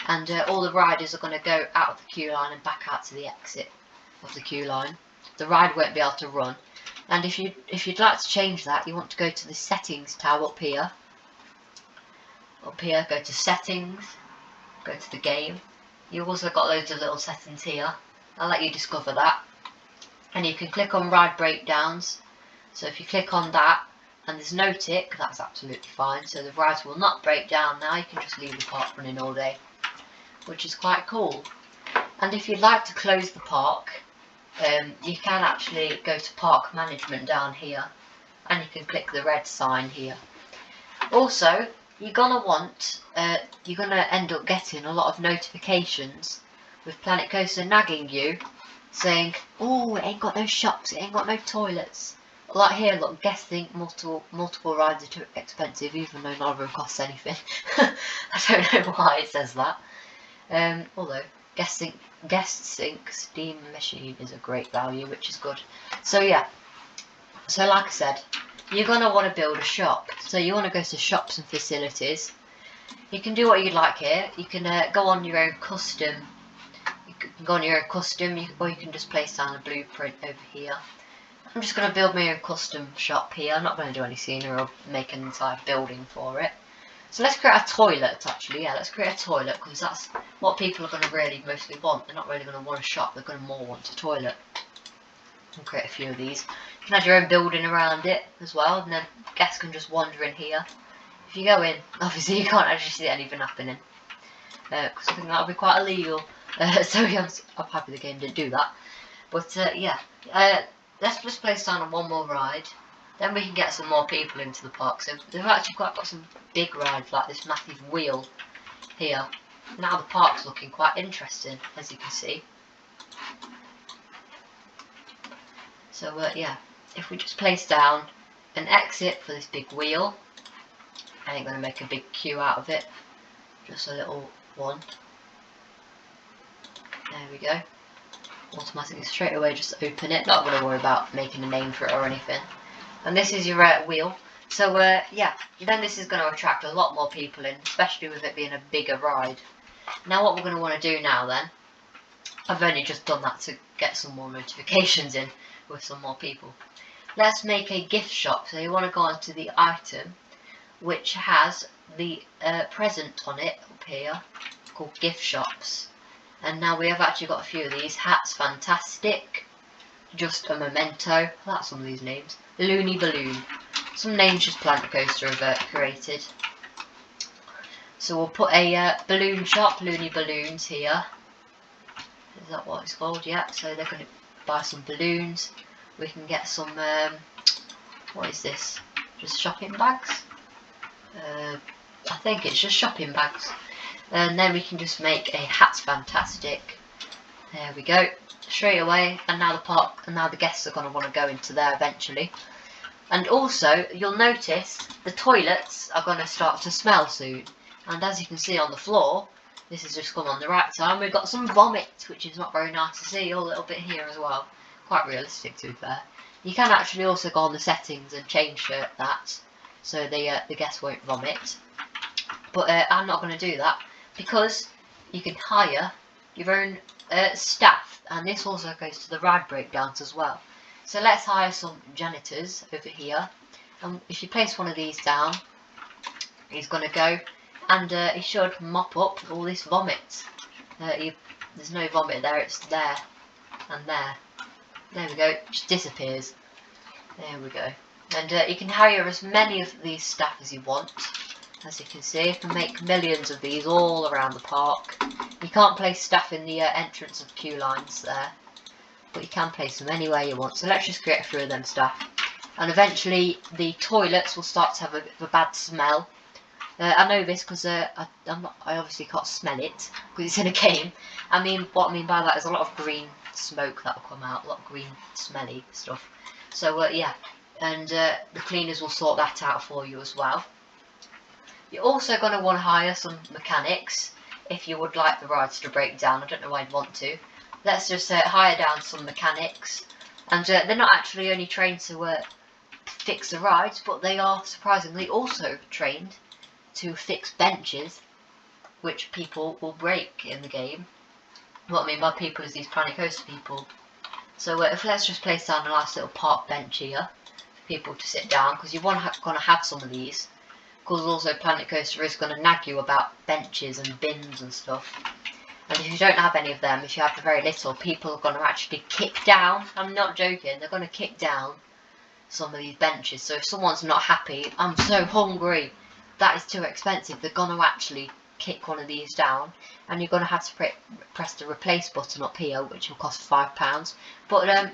And all the riders are going to go out of the queue line and back out to the exit of the queue line. The ride won't be able to run. And if you'd like to change that, you want to go to the settings tab up here. Up here, go to settings, go to the game. You've also got loads of little settings here. I'll let you discover that. And you can click on ride breakdowns. So if you click on that and there's no tick, that's absolutely fine. So the rides will not break down now. You can just leave the park running all day, which is quite cool. And if you'd like to close the park, you can actually go to park management down here, and you can click the red sign here. Also, you're gonna end up getting a lot of notifications with Planet Coaster nagging you, saying, "Oh, it ain't got no shops, it ain't got no toilets." Like here, look, guests think multiple rides are too expensive, even though none of them cost anything. I don't know why it says that. Although guests think Steam Machine is a great value, which is good. So yeah, so like I said, you're going to want to build a shop. So you want to go to shops and facilities. You can do what you'd like here. You can go on your own custom. You can go on your own custom, or you can just place down a blueprint over here. I'm just going to build my own custom shop here. I'm not going to do any scenery or make an entire building for it. So let's create a toilet, actually. Yeah, let's create a toilet, because that's what people are going to really mostly want. They're not really going to want a shop, they're going to more want a toilet. And create a few of these. You can have your own building around it as well, and then guests can just wander in here. If you go in, obviously you can't actually see anything happening, because I think that would be quite illegal. So yeah, I'm happy the game didn't do that. But yeah, let's just place down on one more ride. Then we can get some more people into the park. So they've actually got some big rides, like this massive wheel here. Now the park's looking quite interesting, as you can see. So yeah, if we just place down an exit for this big wheel, I ain't going to make a big queue out of it. Just a little one. There we go. Automatically straight away just open it. Not going to worry about making a name for it or anything. And this is your wheel. So yeah, then this is going to attract a lot more people in, especially with it being a bigger ride. Now what we're going to want to do now then, I've only just done that to get some more notifications in with some more people. Let's make a gift shop. So you want to go onto the item which has the present on it up here called gift shops. And now we have actually got a few of these. Hats Fantastic, Just a Memento, that's some of these names. Looney Balloon. Some names just Planet Coaster have created. So we'll put a balloon shop, Looney Balloons here. Is that what it's called? Yeah, so they're going to buy some balloons. We can get some, what is this? Just shopping bags? I think it's just shopping bags. And then we can just make a Hats Fantastic. There we go. Straight away, and now the guests are going to want to go into there eventually. And also, you'll notice the toilets are going to start to smell soon. And as you can see on the floor, This has just come on the right side. We've got some vomit, which is not very nice to see. A little bit here as well. Quite realistic, to be fair. You can actually also go on the settings and change that, so the guests won't vomit. But I'm not going to do that, because you can hire your own staff, and this also goes to the ride breakdowns as well. So let's hire some janitors over here, and if you place one of these down, he's going to go and he should mop up all this vomit. There's no vomit there, it's there and there. There we go, it just disappears. There we go. And you can hire as many of these staff as you want. As you can see, you can make millions of these all around the park. You can't place staff in the entrance of queue lines there, but you can place them anywhere you want. So let's just create a few of them staff. And eventually the toilets will start to have a bit of a bad smell. I know this because I obviously can't smell it because it's in a game. What I mean by that is a lot of green smoke that will come out, a lot of green smelly stuff. So yeah, and the cleaners will sort that out for you as well. You're also going to want to hire some mechanics if you would like the rides to break down. I don't know why I'd want to. Let's just hire down some mechanics, and they're not actually only trained to fix the rides, but they are surprisingly also trained to fix benches, which people will break in the game. What I mean by people is these Planet Coaster people. So if let's just place down a nice little park bench here for people to sit down, because you want to have some of these. Because also Planet Coaster is going to nag you about benches and bins and stuff. And if you don't have any of them, if you have very little, people are going to actually kick down. I'm not joking, they're going to kick down some of these benches. So if someone's not happy, I'm so hungry, that is too expensive, they're going to actually kick one of these down, and you're going to have to press the replace button up here, which will cost £5. But the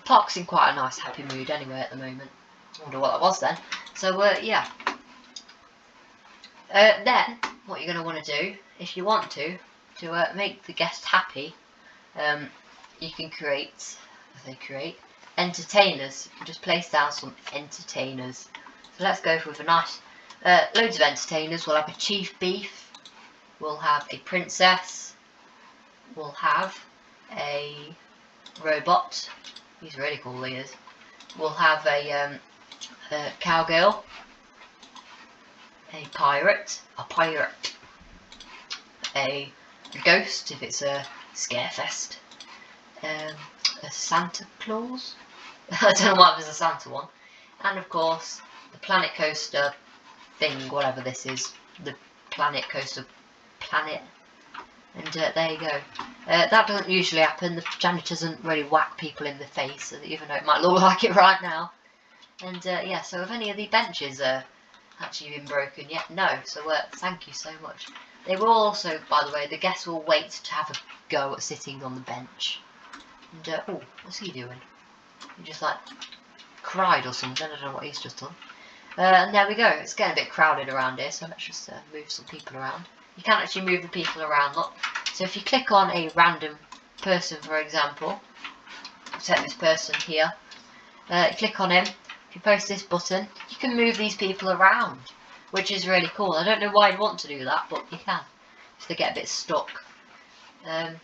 park's in quite a nice happy mood anyway at the moment. I wonder what that was then. So yeah. Then what you're going to want to do, if you want to make the guest happy, you can create entertainers. Just place down some entertainers. So let's go with a nice loads of entertainers. We'll have a chief beef, we'll have a princess, we'll have a robot, he's really cool, he is. We'll have a cowgirl, a pirate, a ghost if it's a scarefest, a Santa Claus, I don't know why there's a Santa one, and of course the Planet Coaster thing, whatever this is, the Planet Coaster planet, and there you go. That doesn't usually happen, the janitor doesn't really whack people in the face, even though it might look like it right now. And yeah, so have any of the benches actually been broken yet? No, so thank you so much. They will also, by the way, the guests will wait to have a go at sitting on the bench. And oh, what's he doing? He just like cried or something, I don't know what he's just done. And there we go, it's getting a bit crowded around here, so let's just move some people around. You can actually move the people around, look. So if you click on a random person, for example, set this person here, click on him, if you press this button, you can move these people around, which is really cool. I don't know why I'd want to do that, but you can, if they get a bit stuck. And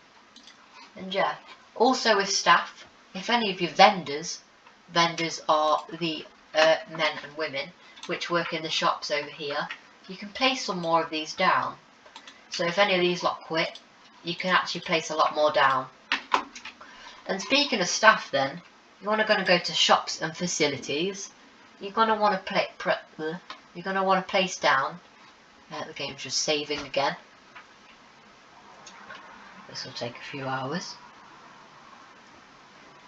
yeah, also with staff, if any of your vendors are the men and women which work in the shops over here, you can place some more of these down. So if any of these lot quit, you can actually place a lot more down. And speaking of staff then, you want to go to shops and facilities. You're going to want to place down. The game's just saving again. This will take a few hours.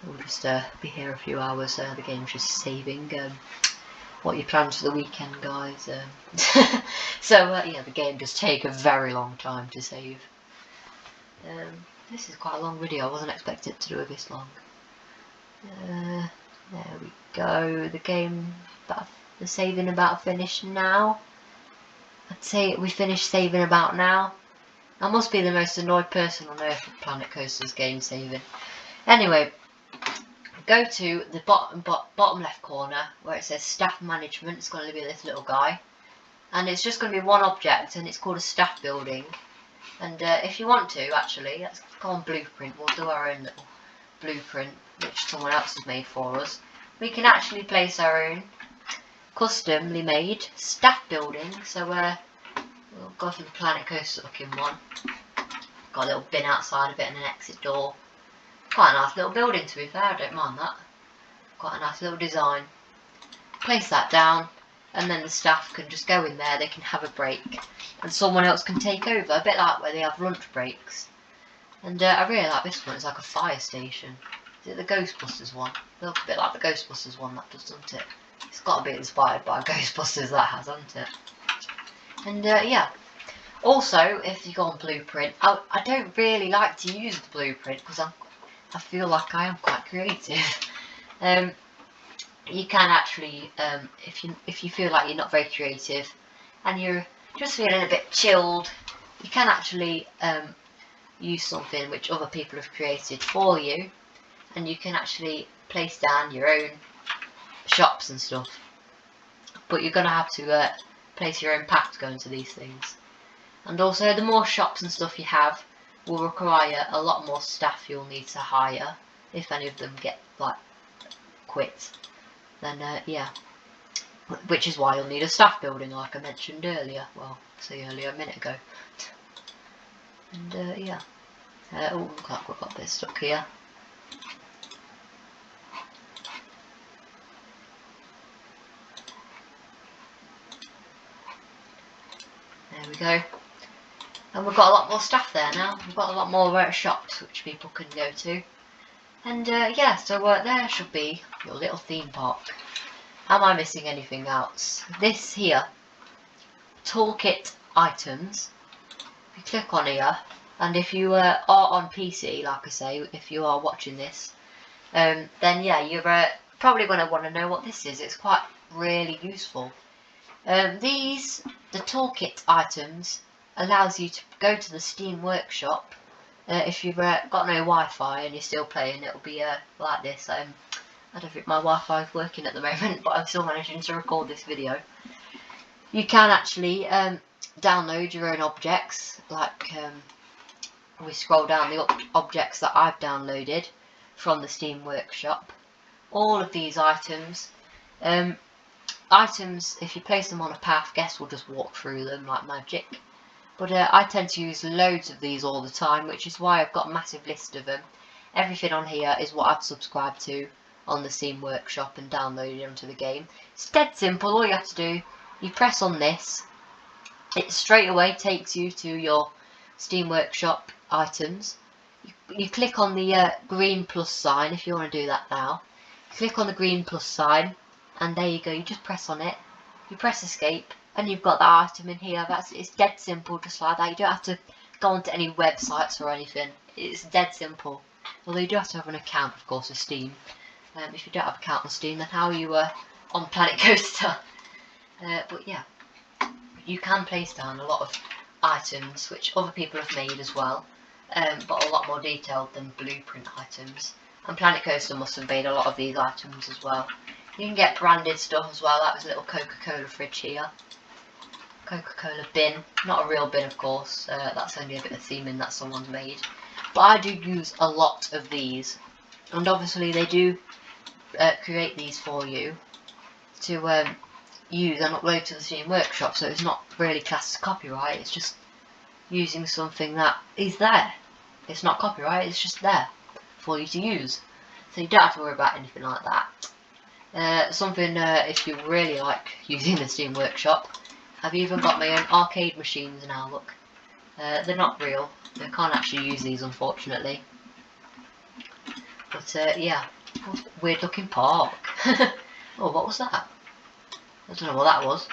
We'll just be here a few hours. The game's just saving. What are your plans for the weekend, guys? So yeah, the game does take a very long time to save. This is quite a long video. I wasn't expecting it to do it this long. There we go. The game, the saving about finished now. I'd say we finished saving about now. I must be the most annoyed person on earth with Planet Coaster's game saving. Anyway, go to the bottom left corner where it says staff management. It's going to be this little guy, and it's just going to be one object, and it's called a staff building. And if you want to, actually, let's go on Blueprint. We'll do our own little blueprint, which someone else has made for us. We can actually place our own customly made staff building. So we'll go for the Planet Coaster looking one. Got a little bin outside of it and an exit door. Quite a nice little building, to be fair, I don't mind that. Quite a nice little design. Place that down, and then the staff can just go in there, they can have a break, and someone else can take over, a bit like where they have lunch breaks. And I really like this one, it's like a fire station. Is it the Ghostbusters one? It looks a bit like the Ghostbusters one, that does, doesn't it? It's got to be inspired by Ghostbusters, that has, hasn't it? And yeah. Also, if you go on Blueprint, I don't really like to use the Blueprint because I feel like I am quite creative. You can actually, if you feel like you're not very creative and you're just feeling a bit chilled, you can actually use something which other people have created for you, and you can actually place down your own shops and stuff. But you're going to have to place your own path to go into these things. And also, the more shops and stuff you have will require a lot more staff you'll need to hire, if any of them get, like, quit. Then, yeah. Which is why you'll need a staff building, like I mentioned earlier. Well, say earlier, a minute ago. And, yeah. Oh, look like we've got a bit stuck here. There we go. And we've got a lot more staff there now. We've got a lot more shops which people can go to. And yeah, so there should be your little theme park. Am I missing anything else? This here, Toolkit Items. If you click on here, and if you are on PC, like I say, if you are watching this, then yeah, you're probably going to want to know what this is. It's quite really useful. The Toolkit Items allows you to go to the Steam Workshop. If you've got no Wi-Fi and you're still playing, it'll be like this. I don't think my Wi-Fi is working at the moment, but I'm still managing to record this video. You can actually download your own objects, like we scroll down the objects that I've downloaded from the Steam Workshop. All of these items, if you place them on a path, guests will just walk through them like magic. But I tend to use loads of these all the time, which is why I've got a massive list of them. Everything on here is what I've subscribed to on the Steam Workshop and downloaded onto the game. It's dead simple. All you have to do, you press on this, it straight away takes you to your Steam Workshop items. You click on the green plus sign if you want to do that now. Click on the green plus sign, and there you go. You just press on it. You press escape, and you've got that item in here. It's dead simple, just like that. You don't have to go onto any websites or anything. It's dead simple. Although you do have to have an account, of course, with Steam. If you don't have an account on Steam, then how are you on Planet Coaster? But yeah, you can place down a lot of items which other people have made as well, but a lot more detailed than Blueprint items. And Planet Coaster must have made a lot of these items as well. You can get branded stuff as well. That was a little Coca-Cola fridge here. Coca-Cola bin. Not a real bin, of course. That's only a bit of theming that someone's made. But I do use a lot of these. And obviously they do create these for you to use and upload to the Steam Workshop. So it's not really classed as copyright. It's just using something that is there. It's not copyright. It's just there for you to use. So you don't have to worry about anything like that. If you really like using the Steam Workshop, I've even got my own arcade machines now, look. They're not real. I can't actually use these, unfortunately. But yeah, weird looking park. Oh, what was that? I don't know what that was.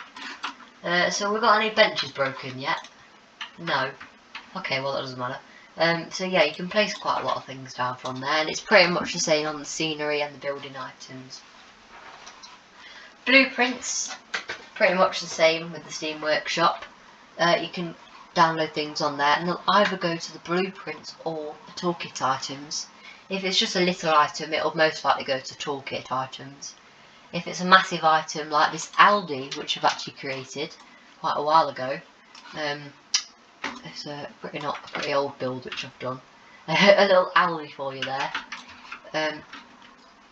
So we've got any benches broken yet? No. Okay, well that doesn't matter. So yeah, you can place quite a lot of things down from there, and it's pretty much the same on the scenery and the building items. Blueprints, pretty much the same with the Steam Workshop. You can download things on there, and they'll either go to the blueprints or the toolkit items. If it's just a little item, it'll most likely go to toolkit items. If it's a massive item like this Aldi, which I've actually created quite a while ago, It's a pretty old build which I've done. A little alley for you there.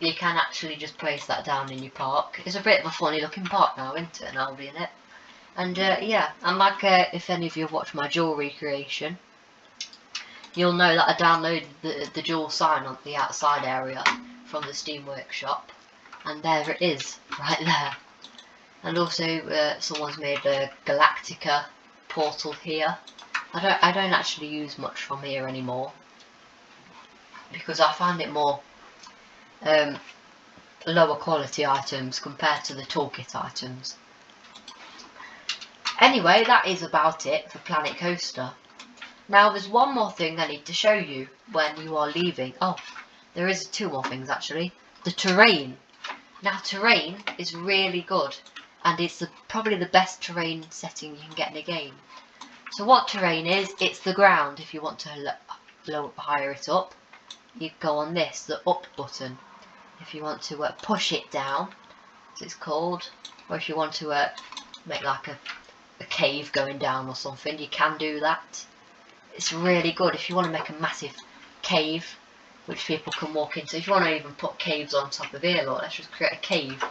You can actually just place that down in your park. It's a bit of a funny looking park now, isn't it? An alley in it. And yeah, and like if any of you have watched my jewellery creation, you'll know that I downloaded the jewel sign on the outside area from the Steam Workshop, and there it is, right there. And also someone's made a Galactica portal here. I don't actually use much from here anymore because I find it more lower quality items compared to the toolkit items. Anyway, that is about it for Planet Coaster. Now there's one more thing I need to show you when you are leaving. Oh, there is two more things actually. The terrain. Now terrain is really good, and it's probably the best terrain setting you can get in a game. So what terrain is, it's the ground. If you want to higher it up, you go on this, the up button. If you want to push it down, as it's called, or if you want to make like a cave going down or something, you can do that. It's really good if you want to make a massive cave which people can walk into. If you want to even put caves on top of here, look, let's just create a cave.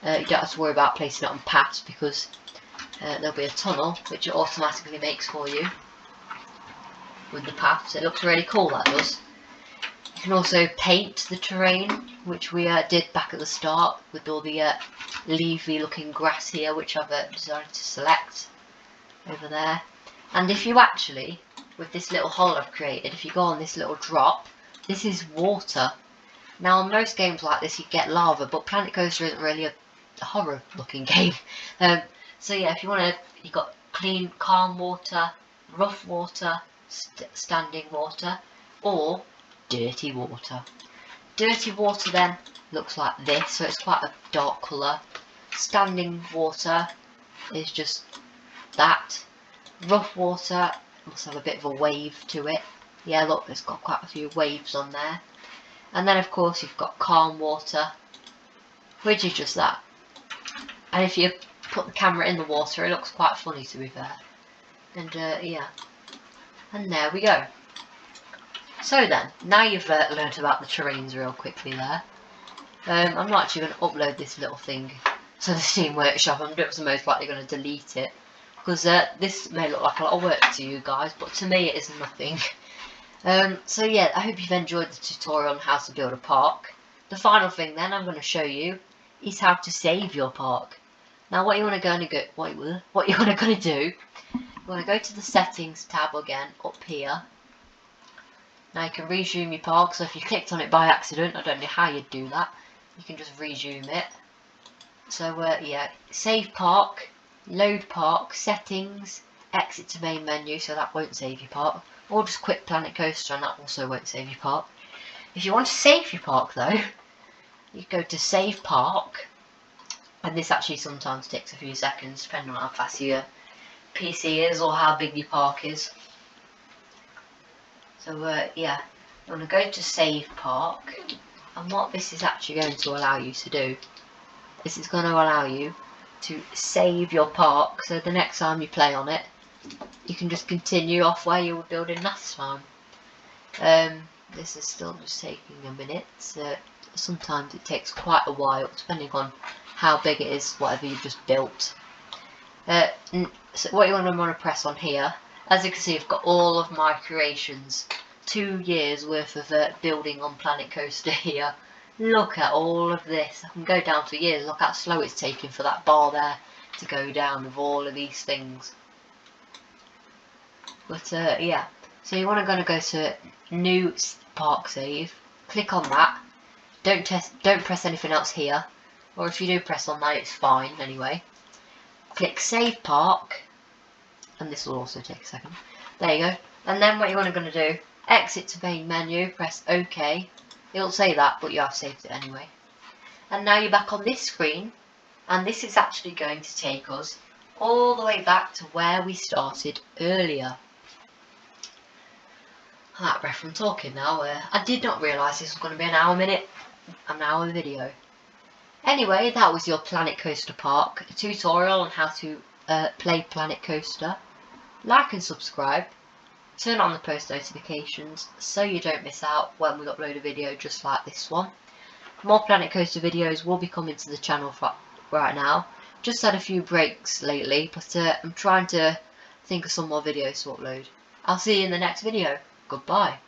You don't have to worry about placing it on paths because there'll be a tunnel which it automatically makes for you with the paths. It looks really cool, that does. You can also paint the terrain, which we did back at the start with all the leafy looking grass here, which I've decided to select over there. And if you actually, with this little hole I've created, if you go on this little drop, this is water. Now in most games like this you get lava, but Planet Coaster isn't really a horror looking game. So yeah, if you want to, you've got clean, calm water, rough water, standing water, or dirty water. Dirty water then looks like this, so it's quite a dark colour. Standing water is just that. Rough water must have a bit of a wave to it. Yeah, look, it's got quite a few waves on there. And then of course you've got calm water, which is just that. And if you put the camera in the water, it looks quite funny, to be fair. And yeah, and there we go. So then, now you've learnt about the terrains real quickly there. I'm not actually going to upload this little thing to the Steam Workshop. I'm most likely going to delete it because this may look like a lot of work to you guys, but to me it is nothing. So yeah, I hope you've enjoyed the tutorial on how to build a park. The final thing then I'm going to show you is how to save your park. Now what you want to do, you want to go to the settings tab again up here. Now you can resume your park, so if you clicked on it by accident, I don't know how you'd do that, you can just resume it. So yeah, save park, load park, settings, exit to main menu, so that won't save your park, or just quit Planet Coaster and that also won't save your park. If you want to save your park though, you go to save park, and this actually sometimes takes a few seconds depending on how fast your PC is or how big your park is. So yeah, you want to go to save park, and what this is actually going to allow you to do, this is going to allow you to save your park, so the next time you play on it, you can just continue off where you were building last time. This is still just taking a minute, sometimes it takes quite a while depending on how big it is, whatever you've just built. So what you want to press on here, as you can see, I've got all of my creations, 2 years worth of building on Planet Coaster here. Look at all of this. I can go down to years. Look how slow it's taking for that bar there to go down with all of these things. But yeah, so you want to go to new park save, click on that. Don't press anything else here, or if you do press on that, it's fine anyway. Click save park, and this will also take a second. There you go. And then what you're going to do, exit to main menu, press OK. It'll say that, but you have saved it anyway. And now you're back on this screen, and this is actually going to take us all the way back to where we started earlier. I'm out of breath from talking now. I did not realise this was going to be an hour video. Anyway, that was your Planet Coaster Park tutorial on how to play Planet Coaster. like and subscribe. Turn on the post notifications so you don't miss out when we upload a video just like this one. More Planet Coaster videos will be coming to the channel right now. Just had a few breaks lately, but I'm trying to think of some more videos to upload. I'll see you in the next video. Goodbye.